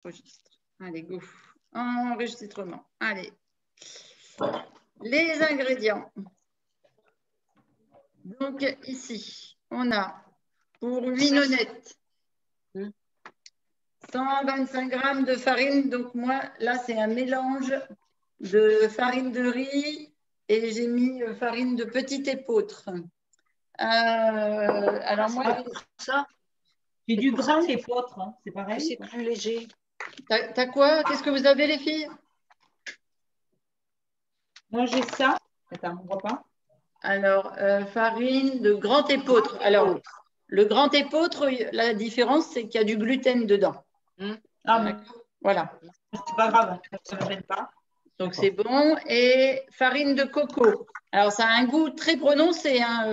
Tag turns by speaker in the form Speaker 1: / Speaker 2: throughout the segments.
Speaker 1: Enregistre. Allez, go. Enregistrement. Allez. Les ingrédients. Donc, ici, on a pour 8 nonettes 125 g de farine. Donc, moi, là, c'est un mélange de farine de riz et j'ai mis farine de petit épeautre. Alors, moi,
Speaker 2: ça,
Speaker 3: j'ai du grand épeautre, hein. C'est pareil.
Speaker 2: C'est plus léger.
Speaker 1: T'as quoi? Qu'est-ce que vous avez, les filles?
Speaker 3: Moi, j'ai ça. Attends, on ne voit pas.
Speaker 1: Alors, farine de grand épeautre. Alors, le grand épeautre, la différence, c'est qu'il y a du gluten dedans.
Speaker 3: Ah,
Speaker 1: voilà.
Speaker 3: C'est pas grave, ça ne me gêne pas.
Speaker 1: Donc, c'est bon. Et farine de coco. Alors, ça a un goût très prononcé. Hein,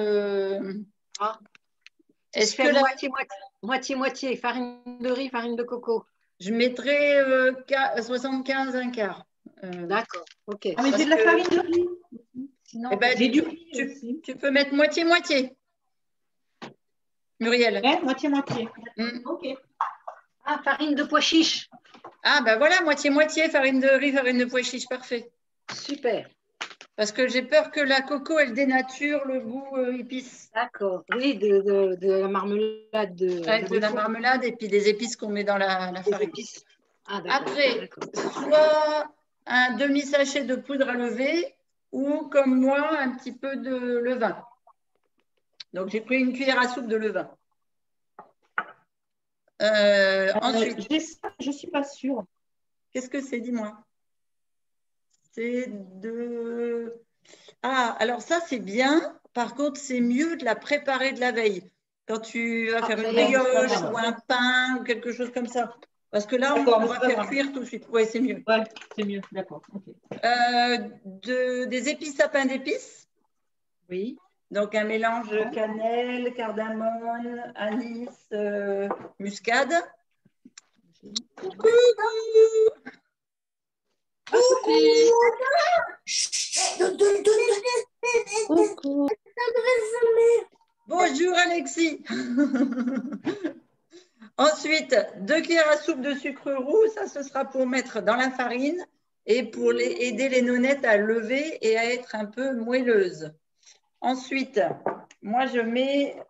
Speaker 2: Est-ce que moitié, farine de riz, farine de coco?
Speaker 1: Je mettrais 75 un quart.
Speaker 2: D'accord, ok.
Speaker 3: Ah, mais j'ai de la farine de riz.
Speaker 1: Eh ben,
Speaker 3: j'ai du riz aussi.
Speaker 1: Tu peux mettre moitié-moitié. Muriel.
Speaker 3: Ouais, moitié-moitié.
Speaker 2: Ok. Ah, farine de pois chiche.
Speaker 1: Ah, ben voilà, moitié-moitié, farine de riz, farine de pois chiche, parfait.
Speaker 2: Super.
Speaker 1: Parce que j'ai peur que la coco, elle dénature le goût épice.
Speaker 2: D'accord, oui, de la marmelade.
Speaker 1: De la marmelade et puis des épices qu'on met dans la farine.
Speaker 2: Ah,
Speaker 1: après, soit un demi-sachet de poudre à lever ou, comme moi, un petit peu de levain. Donc, j'ai pris une cuillère à soupe de levain. Ensuite,
Speaker 3: je ne suis pas sûre.
Speaker 1: Qu'est-ce que c'est, dis-moi? C'est de... Ah, alors ça, c'est bien. Par contre, c'est mieux de la préparer de la veille. Quand tu vas faire une brioche ou un pain ou quelque chose comme ça. Parce que là, on va faire cuire tout de suite. Oui, c'est mieux.
Speaker 3: Oui, c'est mieux, d'accord. Okay.
Speaker 1: Des épices à pain d'épices.
Speaker 2: Oui.
Speaker 1: Donc, un mélange de cannelle, cardamome, anis, muscade. Coucou! Coucou. Bonjour Alexis. Ensuite, 2 cuillères à soupe de sucre roux, ça ce sera pour mettre dans la farine et pour aider les nonettes à lever et à être un peu moelleuses. Ensuite, moi je mets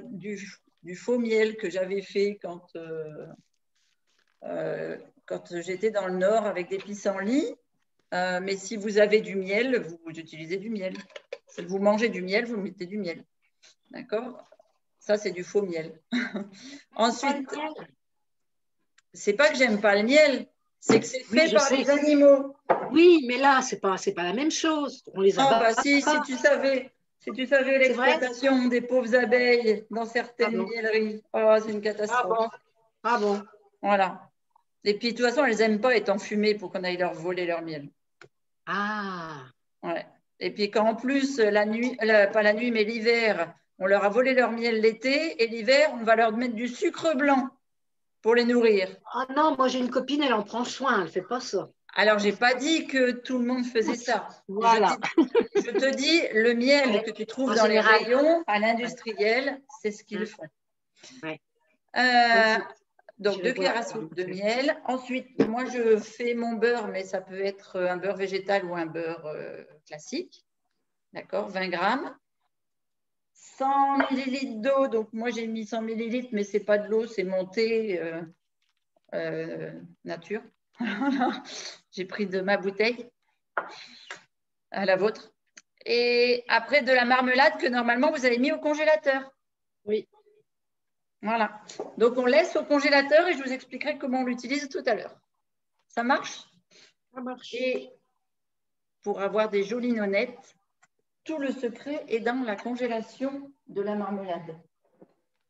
Speaker 1: du faux miel que j'avais fait quand j'étais dans le Nord avec des pissenlits. Mais si vous avez du miel, vous utilisez du miel. Si vous mangez du miel, vous mettez du miel. D'accord? Ça, c'est du faux miel. Ensuite, c'est pas que j'aime pas le miel, c'est que c'est fait par les animaux.
Speaker 2: Oui, mais là, c'est pas la même chose. On les
Speaker 1: Ah, bah si tu savais l'exploitation des pauvres abeilles dans certaines mieleries. Oh, c'est une catastrophe.
Speaker 2: Ah bon?
Speaker 1: Voilà. Et puis, de toute façon, elles n'aiment pas être enfumées pour qu'on aille leur voler leur miel.
Speaker 2: Ah.
Speaker 1: Ouais. Et puis, quand en plus, la nuit, pas la nuit, mais l'hiver, on leur a volé leur miel l'été, et l'hiver, on va leur mettre du sucre blanc pour les nourrir.
Speaker 2: Ah non, moi j'ai une copine, elle en prend soin, elle ne fait pas ça.
Speaker 1: Alors, je n'ai pas dit que tout le monde faisait ça.
Speaker 2: Voilà.
Speaker 1: Je te dis, le miel que tu trouves dans les rayons, à l'industriel, c'est ce qu'ils font.
Speaker 2: Ouais.
Speaker 1: Donc, 2 cuillères à soupe de miel. Ensuite, moi, je fais mon beurre, mais ça peut être un beurre végétal ou un beurre classique. D'accord, 20 grammes. 100 millilitres d'eau. Donc, moi, j'ai mis 100 millilitres, mais ce n'est pas de l'eau, c'est mon thé nature. J'ai pris de ma bouteille à la vôtre. Et après, de la marmelade que normalement, vous avez mis au congélateur.
Speaker 2: Oui.
Speaker 1: Voilà. Donc, on laisse au congélateur et je vous expliquerai comment on l'utilise tout à l'heure. Ça marche?
Speaker 2: Ça marche.
Speaker 1: Et pour avoir des jolies nonettes, tout le secret est dans la congélation de la marmelade.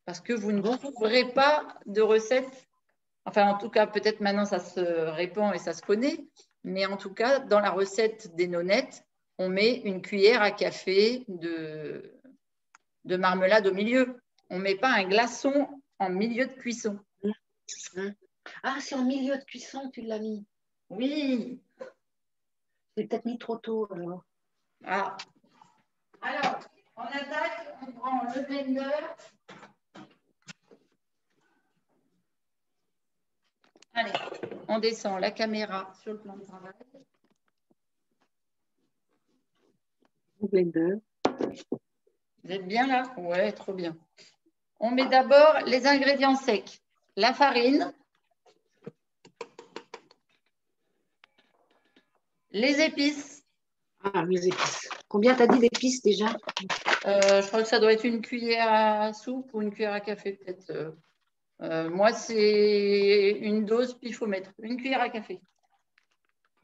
Speaker 1: Parce que vous ne trouverez pas de recette, enfin en tout cas peut-être maintenant ça se répand et ça se connaît, mais en tout cas dans la recette des nonettes, on met une cuillère à café de marmelade au milieu. On ne met pas un glaçon en milieu de cuisson.
Speaker 2: Ah, c'est en milieu de cuisson que tu l'as mis.
Speaker 1: Oui.
Speaker 2: J'ai peut-être mis trop tôt alors.
Speaker 1: Ah. Alors, on attaque, on prend le blender. Allez, on descend la caméra sur le plan de travail.
Speaker 2: Blender.
Speaker 1: Vous êtes bien là? Ouais, trop bien. On met d'abord les ingrédients secs. La farine, les épices.
Speaker 2: Ah, les épices. Combien t'as dit d'épices déjà?
Speaker 1: Je crois que ça doit être une cuillère à soupe ou une cuillère à café peut-être. Moi, c'est une dose, puis il faut mettre une cuillère à café.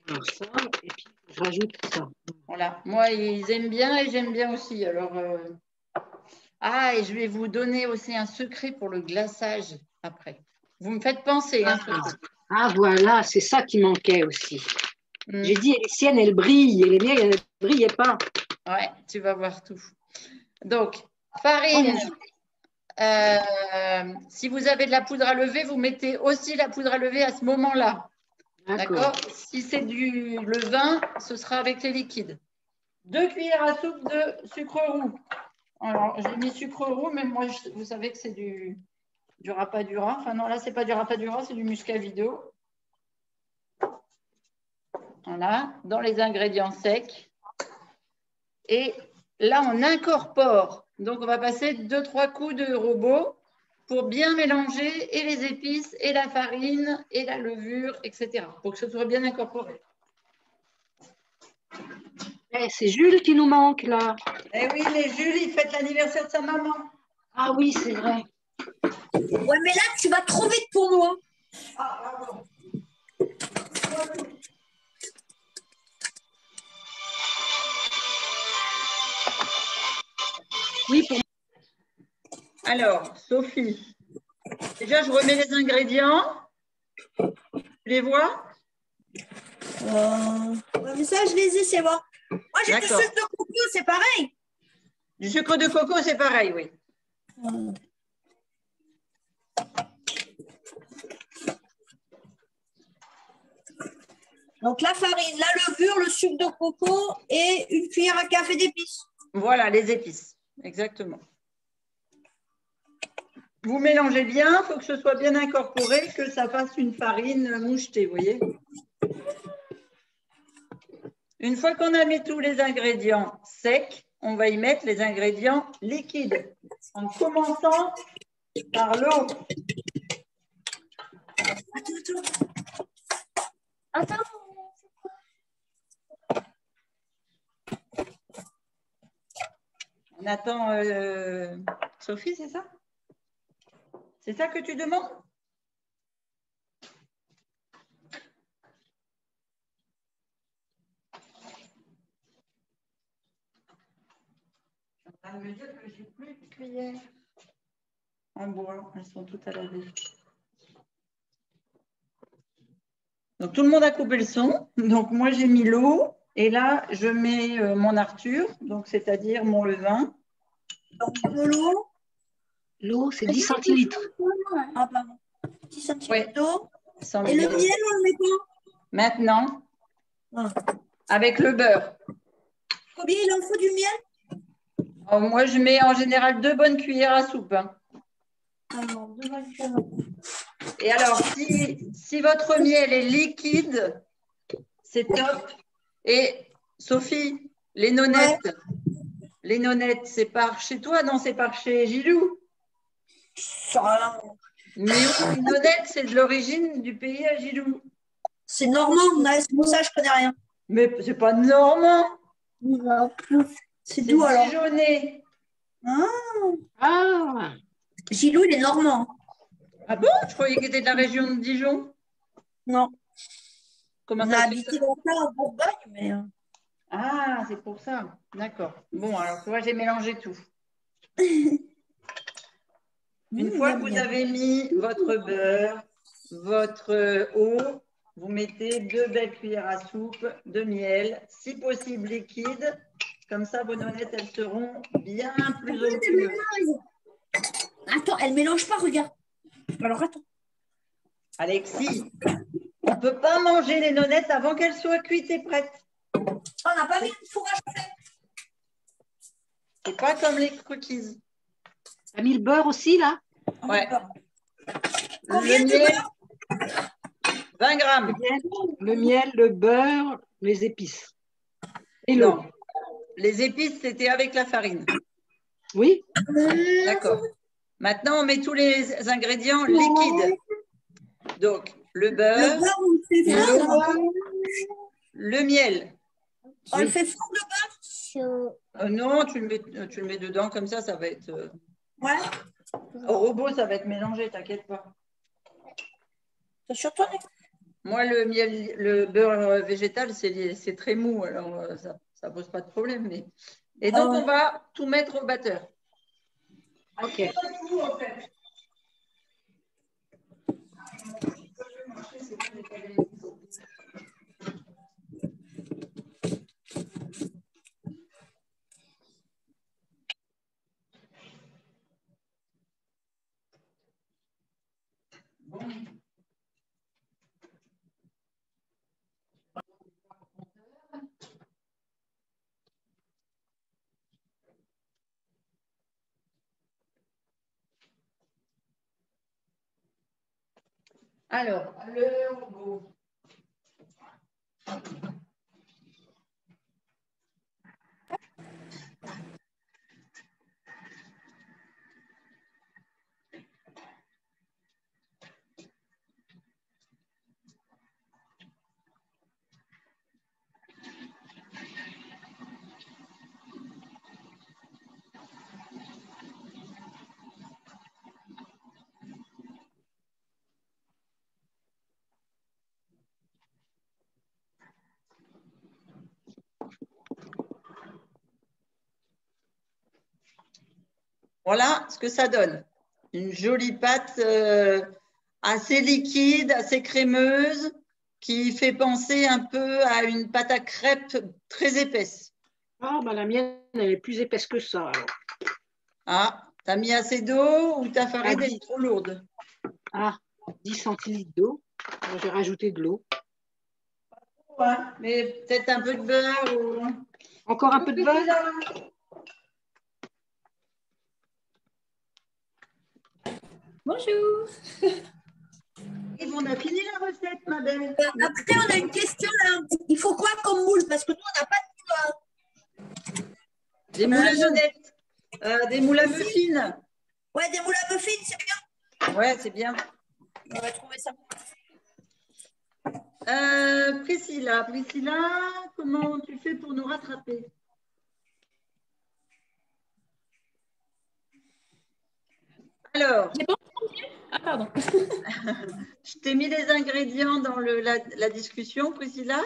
Speaker 2: Alors ça, et puis je rajoute ça.
Speaker 1: Voilà. Moi, ils aiment bien et j'aime bien aussi. Alors, ah, et je vais vous donner aussi un secret pour le glaçage après. Vous me faites penser. Hein,
Speaker 2: ah, voilà, c'est ça qui manquait aussi. J'ai dit, les siennes, elles brillent, et les miennes, elles ne brillaient pas.
Speaker 1: Ouais, tu vas voir tout. Donc, farine. Si vous avez de la poudre à lever, vous mettez aussi la poudre à lever à ce moment-là. D'accord. Si c'est du levain, ce sera avec les liquides. 2 cuillères à soupe de sucre roux. Alors, j'ai mis sucre roux, mais moi, vous savez que c'est du rapadura. Enfin, non, là, ce n'est pas du rapadura, c'est du muscovado. Voilà, dans les ingrédients secs. Et là, on incorpore. Donc, on va passer 2-3 coups de robot pour bien mélanger et les épices, et la farine, et la levure, etc. Pour que ce soit bien incorporé.
Speaker 2: C'est Jules qui nous manque, là.
Speaker 1: Eh oui, mais Jules, il fête l'anniversaire de sa maman.
Speaker 2: Ah oui, c'est vrai.
Speaker 4: Ouais, mais là, tu vas trop vite pour moi.
Speaker 1: Ah, pardon.
Speaker 2: Oui, pour
Speaker 1: Alors, Sophie, déjà, je remets les ingrédients. Tu les vois?
Speaker 4: Ouais, mais ça, je les ai, c'est bon. Moi, j'ai du sucre de coco, c'est pareil.
Speaker 1: Du sucre de coco, c'est pareil, oui.
Speaker 4: Donc, la farine, la levure, le sucre de coco et une cuillère à café d'épices.
Speaker 1: Voilà, les épices, exactement. Vous mélangez bien, il faut que ce soit bien incorporé, que ça fasse une farine mouchetée, vous voyez. Une fois qu'on a mis tous les ingrédients secs, on va y mettre les ingrédients liquides, en commençant par l'eau.
Speaker 4: Attends.
Speaker 1: On attend Sophie, c'est ça? C'est ça que tu demandes? Je suis en train de me dire que j'ai plus de cuillères en bois. Elles sont toutes à laver. Donc, tout le monde a coupé le son. Donc, moi, j'ai mis l'eau. Et là, je mets mon Arthur, donc c'est-à-dire mon levain.
Speaker 4: Donc, de l'eau.
Speaker 2: l'eau, c'est 10 centilitres.
Speaker 4: Ah, pardon. 10 centilitres d'eau.
Speaker 1: 100
Speaker 4: Et le
Speaker 1: millilitres.
Speaker 4: miel, on le met quoi?
Speaker 1: Maintenant,
Speaker 4: Ah.
Speaker 1: avec le beurre.
Speaker 4: Combien il en faut du miel?
Speaker 1: Alors, moi, je mets en général 2 bonnes cuillères à soupe. Hein.
Speaker 4: Alors, 2 bonnes cuillères.
Speaker 1: Et alors, si votre miel est liquide, c'est top. Et Sophie, les nonnettes, c'est par chez toi? Non, c'est par chez Gilou. Mais oui, les nonnettes, c'est de l'origine du pays à Gilou.
Speaker 4: C'est normand, c'est pour ça que je connais rien.
Speaker 1: Mais c'est pas normand.
Speaker 4: C'est d'où alors?
Speaker 1: Dijonais.
Speaker 2: Ah,
Speaker 4: Gilou, il est normand.
Speaker 1: Ah bon? Je croyais qu'il était de la région de Dijon.
Speaker 4: Non.
Speaker 1: Comment
Speaker 4: On
Speaker 1: ça
Speaker 4: a
Speaker 1: se
Speaker 4: habité
Speaker 1: fait?
Speaker 4: longtemps en Bourgogne, mais.
Speaker 1: Ah, c'est pour ça. D'accord. Bon, alors, tu vois, j'ai mélangé tout. Une fois que vous avez mis votre beurre, votre eau, vous mettez 2 belles cuillères à soupe de miel, si possible liquide. Comme ça, vos nonnettes, elles seront bien plus onctueuses.
Speaker 4: Attends, elle ne mélange pas, regarde. Alors, attends.
Speaker 1: Alexis, on ne peut pas manger les nonnettes avant qu'elles soient cuites et prêtes.
Speaker 4: On n'a pas mis le fourrage fait.
Speaker 1: C'est pas comme les cookies.
Speaker 2: t'as mis le beurre aussi, là?
Speaker 1: Ouais.
Speaker 4: Combien
Speaker 1: Le
Speaker 4: de
Speaker 1: miel,
Speaker 4: beurre?
Speaker 1: 20 grammes.
Speaker 2: Le miel, le beurre, les épices. Et l'eau.
Speaker 1: Non. Les épices, c'était avec la farine.
Speaker 2: Oui.
Speaker 1: D'accord. Maintenant, on met tous les ingrédients liquides. Donc, le
Speaker 4: Le
Speaker 1: beurre,
Speaker 4: beurre, on le fait fondre.
Speaker 1: le miel.
Speaker 4: On le fait fondre le beurre?
Speaker 1: Non, tu le mets dedans comme ça va être…
Speaker 4: Ouais.
Speaker 1: Au robot, ça va être mélangé, t'inquiète pas.
Speaker 4: C'est sur toi.
Speaker 1: Moi, le miel, le beurre végétal, c'est très mou, alors ça pose pas de problème. Mais… Et donc, on va tout mettre au batteur.
Speaker 2: Ok.
Speaker 1: Alors, le robot. Voilà ce que ça donne. Une jolie pâte assez liquide, assez crémeuse, qui fait penser un peu à une pâte à crêpes très épaisse.
Speaker 2: Ah, bah, la mienne, elle est plus épaisse que ça. Alors.
Speaker 1: Ah, t'as mis assez d'eau ou ta farine
Speaker 2: Ah,
Speaker 1: est trop lourde?
Speaker 2: Ah, 10 centilitres d'eau. J'ai rajouté de l'eau.
Speaker 1: Ouais, mais peut-être un peu de beurre ou…
Speaker 2: Encore un peu de beurre?
Speaker 4: Bonjour.
Speaker 1: Et on a fini la recette, ma belle.
Speaker 4: Après, on a une question là. Il faut quoi comme moule? Parce que nous, on n'a pas de moule.
Speaker 1: Des moules à nonettes, des moules à muffins.
Speaker 4: Ouais, des moules à muffins, c'est bien.
Speaker 1: Ouais, c'est bien.
Speaker 4: On va trouver ça.
Speaker 1: Priscilla, comment tu fais pour nous rattraper? Alors,
Speaker 3: Ah, pardon.
Speaker 1: je t'ai mis les ingrédients dans la discussion, Priscilla.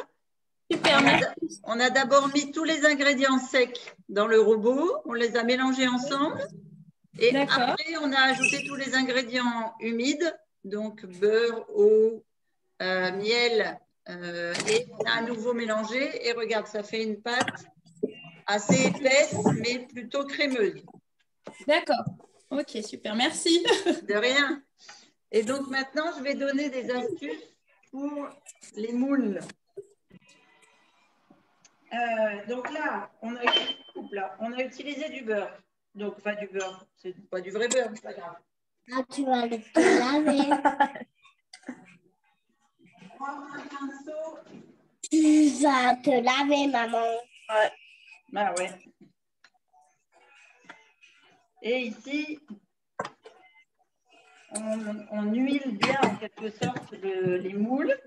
Speaker 3: Super, merci.
Speaker 1: On a d'abord mis tous les ingrédients secs dans le robot, on les a mélangés ensemble. Et après, on a ajouté tous les ingrédients humides, donc beurre, eau, miel, et on a à nouveau mélangé. Et regarde, ça fait une pâte assez épaisse, mais plutôt crémeuse.
Speaker 3: D'accord. Ok, super, merci.
Speaker 1: De rien. Et donc maintenant, je vais donner des astuces pour les moules. Donc là, on a utilisé du beurre. Donc, enfin, du beurre, c'est pas du vrai beurre, c'est pas grave.
Speaker 5: Ah, tu vas te laver.
Speaker 1: Prends un pinceau.
Speaker 5: Tu vas te laver, maman.
Speaker 1: Ouais. Bah ouais. Et ici, on huile bien en quelque sorte les moules.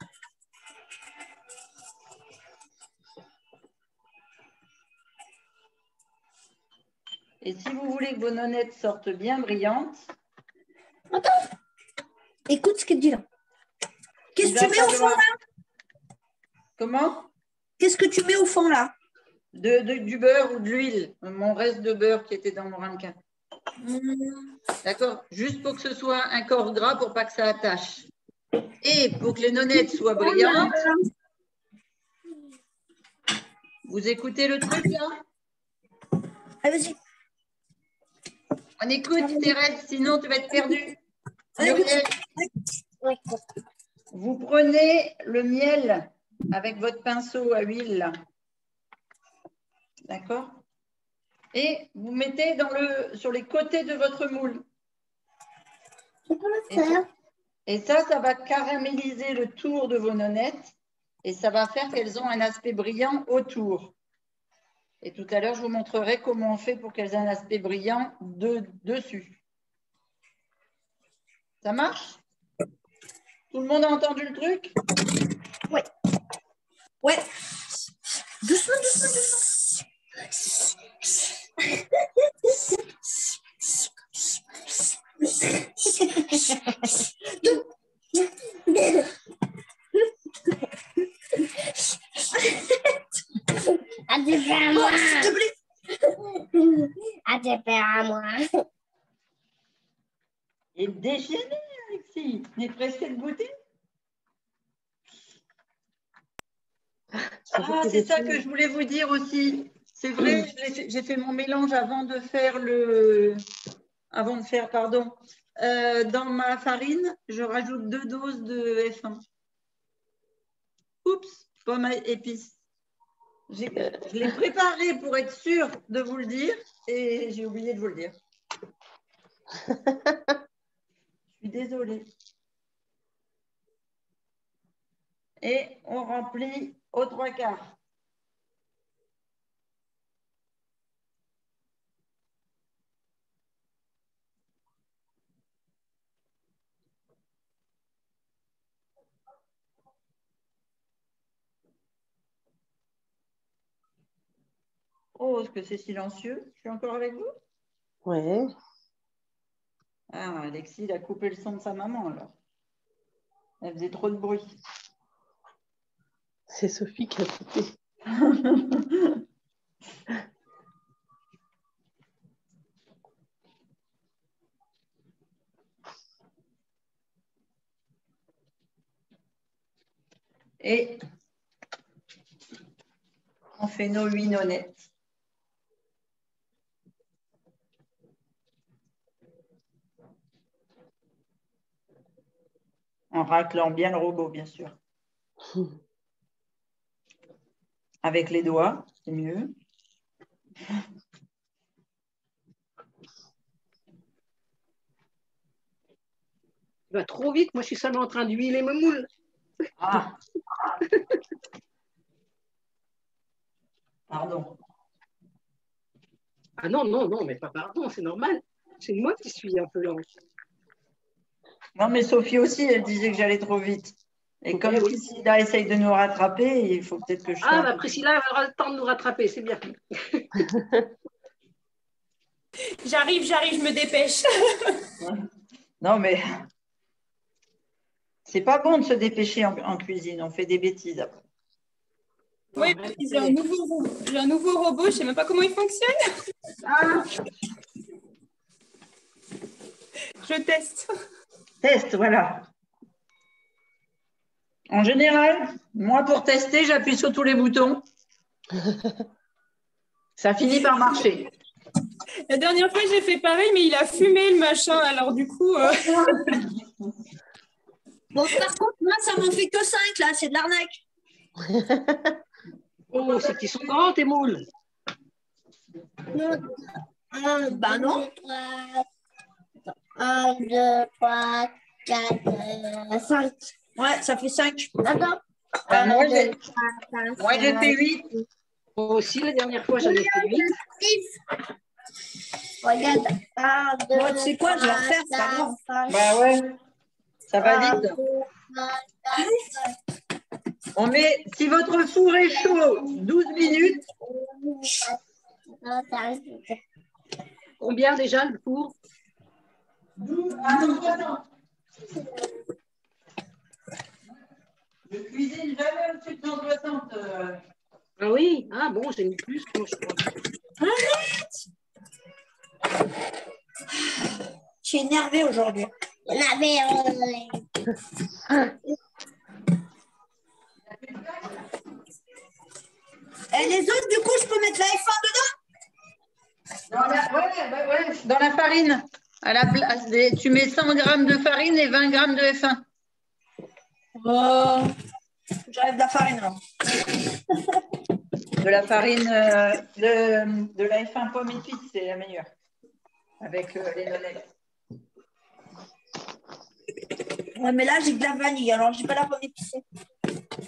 Speaker 1: Et si vous voulez que vos nonettes sortent bien brillantes,
Speaker 4: Attends. Écoute ce qu'il dit là. Qu'est-ce que tu mets au fond là?
Speaker 1: Comment?
Speaker 4: Qu'est-ce que tu mets au fond là?
Speaker 1: Du beurre ou de l'huile. Mon reste de beurre qui était dans mon ramequin. D'accord? Juste pour que ce soit un corps gras pour pas que ça attache. Et pour que les nonettes soient brillantes, vous écoutez le truc là?
Speaker 4: Allez, vas-y.
Speaker 1: On écoute, Thérèse, sinon tu vas être perdue.
Speaker 4: Allez,
Speaker 1: Vous prenez le miel avec votre pinceau à huile là. D'accord? Et vous mettez sur les côtés de votre moule.
Speaker 5: Je peux le faire.
Speaker 1: Et ça va caraméliser le tour de vos nonnettes et ça va faire qu'elles ont un aspect brillant autour. Et tout à l'heure, je vous montrerai comment on fait pour qu'elles aient un aspect brillant dessus. Ça marche? Tout le monde a entendu le truc?
Speaker 4: Oui. Ouais. Doucement, doucement, doucement.
Speaker 5: Ah, tu fais à moi.
Speaker 4: S'il te plaît.
Speaker 5: Ah, tu fais à moi.
Speaker 1: Et déchaîné, Alexis. On est pressé de goûter? Ah, c'est ça que je voulais vous dire aussi. C'est vrai, j'ai fait mon mélange avant de faire dans ma farine, je rajoute 2 doses de F1. Oups, pomme à épices. Je l'ai préparé pour être sûre de vous le dire et j'ai oublié de vous le dire. Je suis désolée. Et on remplit aux 3/4. Oh, est-ce que c'est silencieux? Je suis encore avec vous?
Speaker 6: Oui.
Speaker 1: Ah, Alexis, il a coupé le son de sa maman alors. Elle faisait trop de bruit.
Speaker 6: C'est Sophie qui a coupé.
Speaker 1: Et on fait nos 8 nonnettes. En raclant bien le robot, bien sûr. Avec les doigts, c'est mieux.
Speaker 2: Il va trop vite. Moi, je suis seulement en train d'huiler mes moules.
Speaker 1: Ah. Pardon.
Speaker 2: Ah non, non, non, mais pas pardon, c'est normal. C'est moi qui suis un peu lente.
Speaker 1: Non, mais Sophie aussi, elle disait que j'allais trop vite. Et comme
Speaker 2: oui.
Speaker 1: Priscilla essaye de nous rattraper, il faut peut-être que je sois...
Speaker 2: Ah, bah Priscilla elle aura le temps de nous rattraper, c'est bien.
Speaker 3: J'arrive, je me dépêche.
Speaker 1: Non, mais c'est pas bon de se dépêcher en cuisine. On fait des bêtises après.
Speaker 3: Oui, j'ai un nouveau robot, je ne sais même pas comment il fonctionne.
Speaker 1: Ah,
Speaker 3: Je teste.
Speaker 1: test, voilà. En général, moi, pour tester, j'appuie sur tous les boutons. Ça finit par marcher.
Speaker 3: La dernière fois, j'ai fait pareil, mais il a fumé le machin. Alors du coup...
Speaker 4: Bon, par contre, moi, ça m'en fait que 5, là. C'est de l'arnaque.
Speaker 2: Oh, c'est qu'ils sont grands, tes moules.
Speaker 4: Bah non.
Speaker 5: 1, 2, 3, 4, 5.
Speaker 4: Ouais, ça fait 5.
Speaker 5: Attends.
Speaker 1: Ben, moi,
Speaker 5: 1, 2,
Speaker 1: j'ai
Speaker 5: 3, 4,
Speaker 1: moi, j'ai fait 8.
Speaker 2: Moi aussi, la dernière fois, j'en ai fait 8.
Speaker 5: 6. Regarde. 1, 2,
Speaker 4: Bon, tu sais quoi, je vais refaire, c'est pas grave.
Speaker 1: Bah ouais, ça va vite. On met, si votre four est chaud, 12 minutes.
Speaker 2: Combien déjà le four?
Speaker 1: 12 à 60. Je cuisine jamais au-dessus de 160.
Speaker 2: Ah oui? Ah bon, j'ai mis plus, moi, je crois.
Speaker 4: Je suis énervée aujourd'hui.
Speaker 5: Il y en avait
Speaker 4: Et les autres, du coup, je peux mettre la F1 dedans?
Speaker 1: Ouais, dans la farine. À la place, tu mets 100 g de farine et 20 g de F1.
Speaker 4: J'enlève de la farine, là.
Speaker 1: De la farine de la F1 pomme épice, c'est la meilleure. Avec les nonnettes.
Speaker 4: Ouais, mais là, j'ai de la vanille, alors j'ai pas la pomme épicée.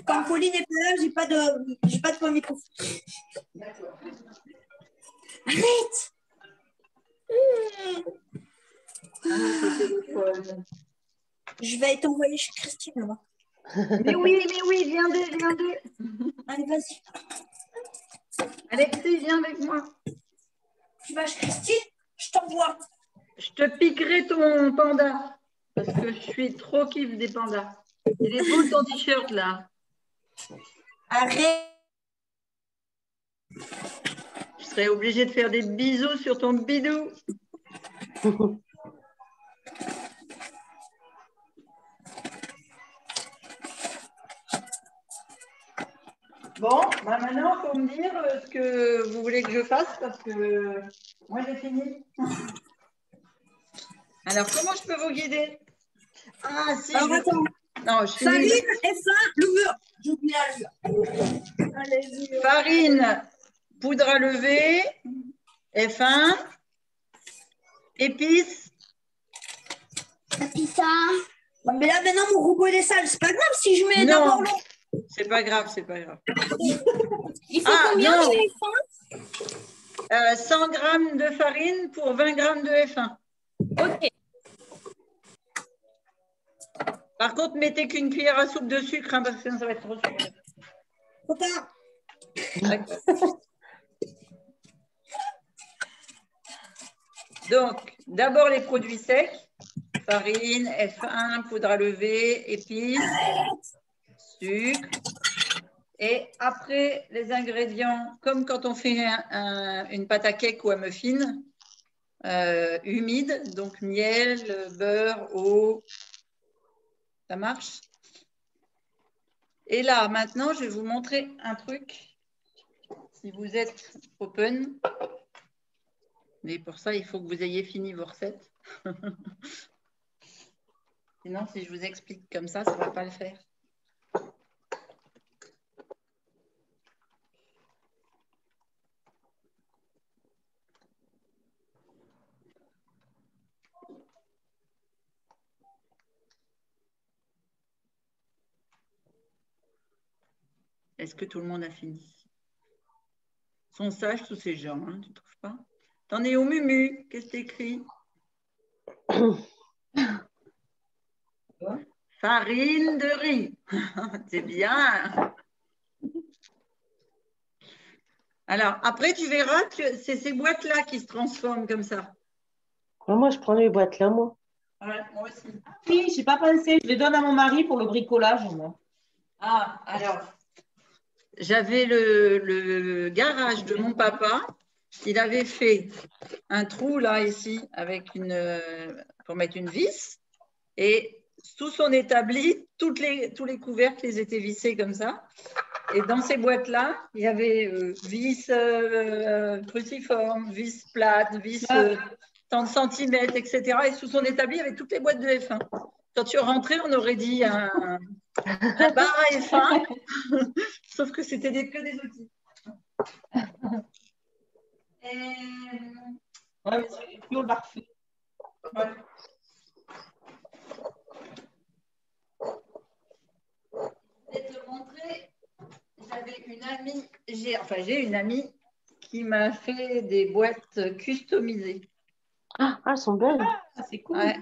Speaker 4: Quand Pauline n'est pas là, j'ai pas de pomme épicée.
Speaker 1: D'accord.
Speaker 4: Arrête!
Speaker 1: Ah, ce téléphone.
Speaker 4: Je vais t'envoyer chez Christine là-bas.
Speaker 1: Mais oui, viens.
Speaker 4: Allez, vas-y.
Speaker 1: Alexis, viens avec moi.
Speaker 4: Tu vas chez Christine? Je t'envoie.
Speaker 1: Je te piquerai ton panda. Parce que je suis trop kiff des pandas. Il est beau ton t-shirt là.
Speaker 4: Arrête.
Speaker 1: Je serais obligée de faire des bisous sur ton bidou. Bon, bah maintenant, il faut me dire ce que vous voulez que je fasse parce que moi, j'ai fini. Alors, comment je peux vous guider? Ah, si.
Speaker 4: Alors, attends.
Speaker 1: Non, je
Speaker 4: Farine,
Speaker 1: finis.
Speaker 4: F1, levure. J'ai oublié la levure. Allez-y.
Speaker 1: Farine, poudre à lever, F1, épices.
Speaker 5: Pizza.
Speaker 4: Mais là, maintenant, mon robot est sale. C'est pas grave si je mets
Speaker 1: Non,
Speaker 4: d'abord l'eau.
Speaker 1: c'est pas grave, c'est pas grave.
Speaker 5: Il faut
Speaker 1: Ah,
Speaker 5: combien
Speaker 1: non.
Speaker 5: de F1?
Speaker 1: 100 g de farine pour 20 g de F1.
Speaker 5: Ok.
Speaker 1: Par contre, mettez qu'une cuillère à soupe de sucre, hein, parce que sinon ça va être trop sucré.
Speaker 4: Trop tard.
Speaker 1: D'accord. Donc, d'abord les produits secs. Farine, F1, poudre à lever, épices, sucre. Et après, les ingrédients, comme quand on fait une pâte à cake ou à muffin, humide, donc miel, beurre, eau. Ça marche? Et là, maintenant, je vais vous montrer un truc. Si vous êtes open, mais pour ça, il faut que vous ayez fini vos recettes. Sinon, si je vous explique comme ça ne va pas le faire. Est-ce que tout le monde a fini? Ils sont sages tous ces gens, hein, tu ne trouves pas? T'en es au Mumu? Qu'est-ce que t'écris? Farine de riz. C'est bien. Alors, après, tu verras que c'est ces boîtes-là qui se transforment comme ça.
Speaker 6: Moi, je prends les boîtes là, moi.
Speaker 1: Ouais, moi aussi.
Speaker 3: Oui, je n'ai pas pensé. Je les donne à mon mari pour le bricolage, moi.
Speaker 1: Ah, alors, j'avais le garage de mon papa. Il avait fait un trou là, ici, avec pour mettre une vis. Et sous son établi, tous les couvercles, ils étaient vissés comme ça. Et dans ces boîtes-là, il y avait vis cruciforme, vis plate, vis tant de centimètres, etc. Et sous son établi, il y avait toutes les boîtes de F1. Quand tu rentrais, on aurait dit un bar à F1, sauf que c'était que des outils. Et...
Speaker 3: Ouais, c'est le parfait.
Speaker 1: Ouais. Je vais te montrer, j'ai une amie qui m'a fait des boîtes customisées.
Speaker 6: Ah, elles sont belles.
Speaker 3: Ah, c'est cool.
Speaker 1: Ouais.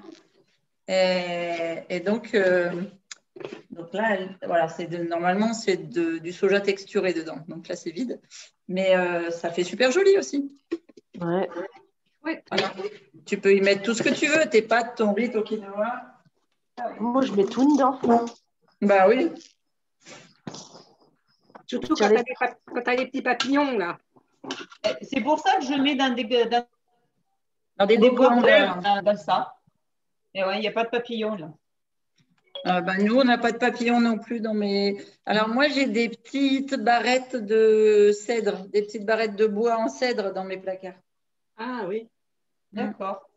Speaker 1: Et donc là, voilà, normalement, c'est du soja texturé dedans. Donc là, c'est vide. Mais ça fait super joli aussi.
Speaker 6: Ouais.
Speaker 1: Voilà. Tu peux y mettre tout ce que tu veux, tes pâtes, ton riz, ton quinoa.
Speaker 6: Moi, je mets tout dedans.
Speaker 1: Bah oui.
Speaker 2: Surtout quand tu as des petits papillons, là.
Speaker 3: C'est pour ça que je mets dans des
Speaker 1: Dans des décos en verre.
Speaker 3: dans ça. Et ouais, il n'y a pas de papillons, là.
Speaker 1: Nous, on n'a pas de papillons non plus dans mes… Alors, moi, j'ai des petites barrettes de cèdre, des petites barrettes de bois en cèdre dans mes placards.
Speaker 2: Ah oui.
Speaker 3: D'accord.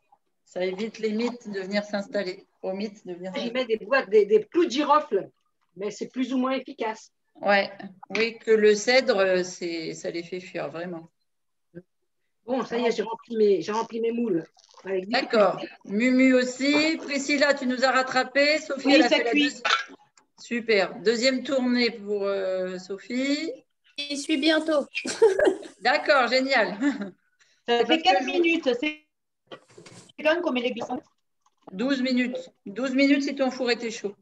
Speaker 1: Ça évite les mythes de venir s'installer. Aux mythes de venir
Speaker 2: J'y
Speaker 1: s'installer.
Speaker 2: mets des boîtes, des clous de girofle, mais c'est plus ou moins efficace.
Speaker 1: Ouais. Oui, que le cèdre, ça les fait fuir, vraiment.
Speaker 2: Bon, ça y est, j'ai rempli mes moules. Avec
Speaker 1: D'accord. Mumu aussi. Priscilla, tu nous as rattrapé. Sophie,
Speaker 4: Oui,
Speaker 1: elle a
Speaker 4: ça
Speaker 1: fait la
Speaker 4: cuit.
Speaker 1: deuxième. Super. Deuxième tournée pour Sophie.
Speaker 3: J'y suis bientôt.
Speaker 1: D'accord, génial.
Speaker 4: Ça
Speaker 1: C'est
Speaker 4: fait
Speaker 1: parce que
Speaker 4: 15 minutes. C'est quand qu'on met les glaçons?
Speaker 1: 12 minutes. 12 minutes si ton four était chaud.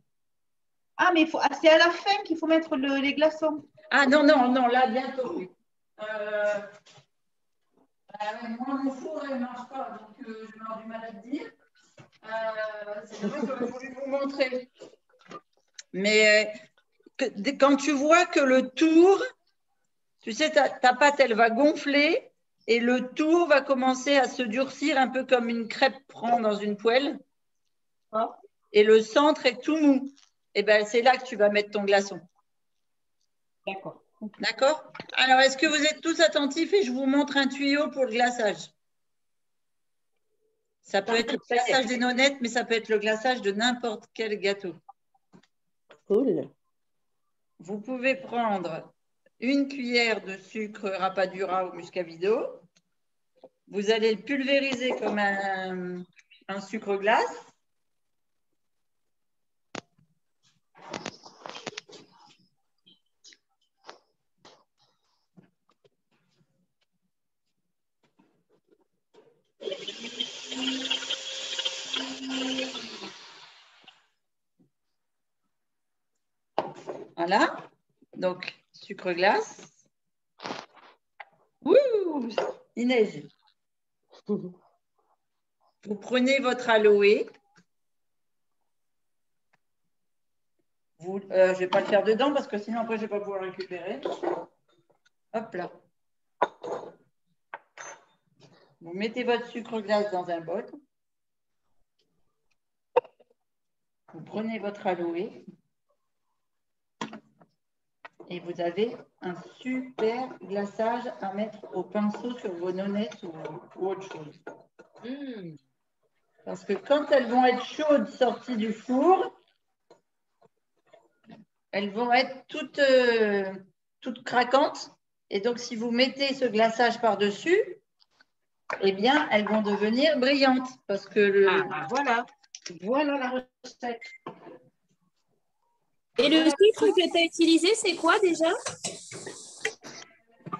Speaker 4: Ah, mais c'est à la fin qu'il faut mettre les glaçons.
Speaker 1: Ah non, non, non, là, bientôt, oui. Moi, mon four, il ne marche pas, donc je vais avoir du mal à te dire. C'est vrai que j'aurais voulu vous montrer. Mais quand tu vois que le tour, tu sais, ta pâte, elle va gonfler et le tour va commencer à se durcir un peu comme une crêpe prend dans une poêle.
Speaker 4: Ah.
Speaker 1: Et le centre est tout mou. Et ben, c'est là que tu vas mettre ton glaçon.
Speaker 4: D'accord.
Speaker 1: D'accord? Alors, est-ce que vous êtes tous attentifs et je vous montre un tuyau pour le glaçage? Ça peut être le glaçage des nonnettes, mais ça peut être le glaçage de n'importe quel gâteau.
Speaker 6: Cool.
Speaker 1: Vous pouvez prendre une cuillère de sucre rapadura ou muscovado. Vous allez le pulvériser comme un sucre glace. Voilà. Donc, sucre glace. Ouh, il neige. Vous prenez votre aloe. Je ne vais pas le faire dedans parce que sinon après je ne vais pas pouvoir récupérer. Hop là. Vous mettez votre sucre glace dans un bol. Vous prenez votre aloe. Et vous avez un super glaçage à mettre au pinceau sur vos nonnettes ou autre chose. Parce que quand elles vont être chaudes sorties du four, elles vont être toutes craquantes. Et donc, si vous mettez ce glaçage par-dessus, eh bien, elles vont devenir brillantes. Parce que
Speaker 2: voilà. Voilà la recette.
Speaker 3: Et le sucre que tu as utilisé, c'est quoi déjà?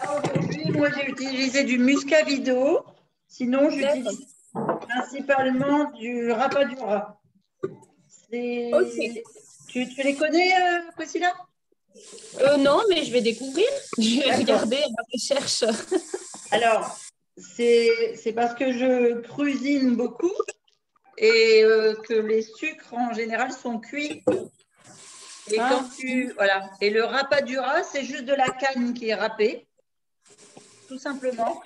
Speaker 1: Aujourd'hui, moi, j'ai utilisé du muscovado. Sinon, j'utilise principalement du rapadura.
Speaker 3: Ok.
Speaker 1: Tu les connais, Priscilla?
Speaker 3: Non, mais je vais découvrir. Je vais regarder à ma recherche.
Speaker 1: Alors, c'est parce que je cuisine beaucoup et que les sucres en général sont cuits. Et voilà. Et le rapadura, c'est juste de la canne qui est râpée, tout simplement.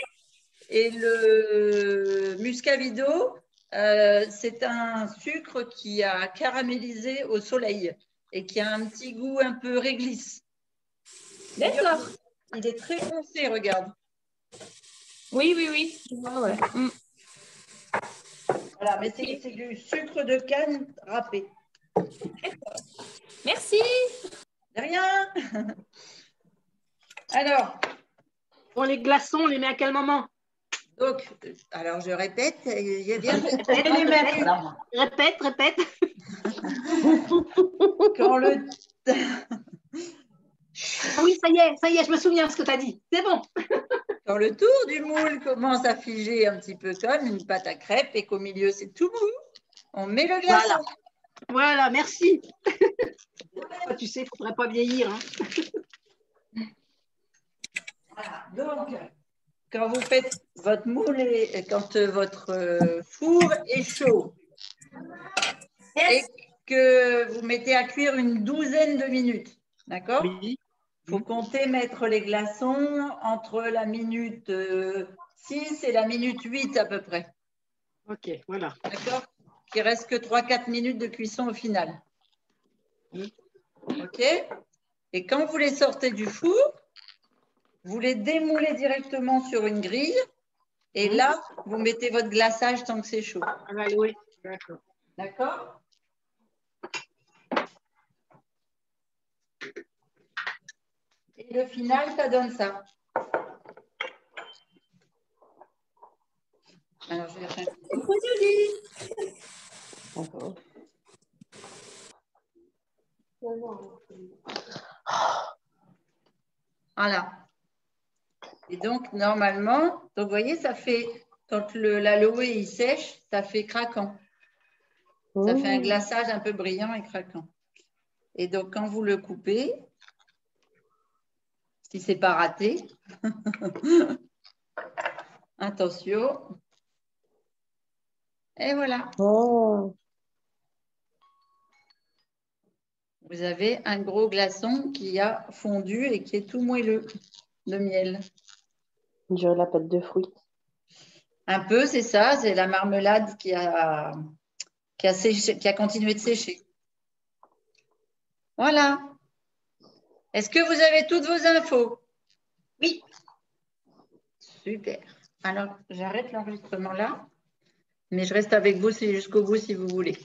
Speaker 1: Et le muscovado, c'est un sucre qui a caramélisé au soleil et qui a un petit goût un peu réglisse.
Speaker 3: D'accord.
Speaker 1: Il est très foncé, regarde.
Speaker 3: Oui, oui, oui. Je vois, ouais.
Speaker 1: Voilà, mais c'est du sucre de canne râpé.
Speaker 3: Merci.
Speaker 1: De rien. Alors,
Speaker 2: Bon, les glaçons, on les met à quel moment?
Speaker 1: donc, alors je répète, il y a bien
Speaker 2: Répète.
Speaker 1: quand le
Speaker 2: Ah oui, ça y est, je me souviens de ce que tu as dit. C'est bon.
Speaker 1: quand le tour du moule commence à figer un petit peu comme une pâte à crêpes et qu'au milieu c'est tout mou, on met le glaçon.
Speaker 2: Voilà, merci. Tu sais, il ne faudrait pas vieillir. Hein.
Speaker 1: Voilà. Donc, quand vous faites votre moule et quand votre four est chaud et que vous mettez à cuire une douzaine de minutes, d'accord?
Speaker 2: Oui.
Speaker 1: Il faut compter mettre les glaçons entre la minute 6 et la minute 8 à peu près.
Speaker 2: Ok, voilà.
Speaker 1: D'accord? Il ne reste que 3-4 minutes de cuisson au final. OK? Et quand vous les sortez du four, vous les démoulez directement sur une grille. Et là, vous mettez votre glaçage tant que c'est chaud.
Speaker 2: Oui, d'accord.
Speaker 1: D'accord? Et le final, ça donne ça. Voilà. Et donc, normalement, donc, vous voyez, ça fait, quand l'aloe il sèche, ça fait craquant. Ça fait un glaçage un peu brillant et craquant. Et donc, quand vous le coupez, si ce n'est pas raté, attention. Et voilà.
Speaker 6: Oh,
Speaker 1: Vous avez un gros glaçon qui a fondu et qui est tout moelleux de miel.
Speaker 6: on dirait la pâte de fruits.
Speaker 1: Un peu, c'est ça, c'est la marmelade qui a séché, qui a continué de sécher. Voilà. Est-ce que vous avez toutes vos infos?
Speaker 4: Oui.
Speaker 1: Super. Alors, j'arrête l'enregistrement là, mais je reste avec vous jusqu'au bout si vous voulez.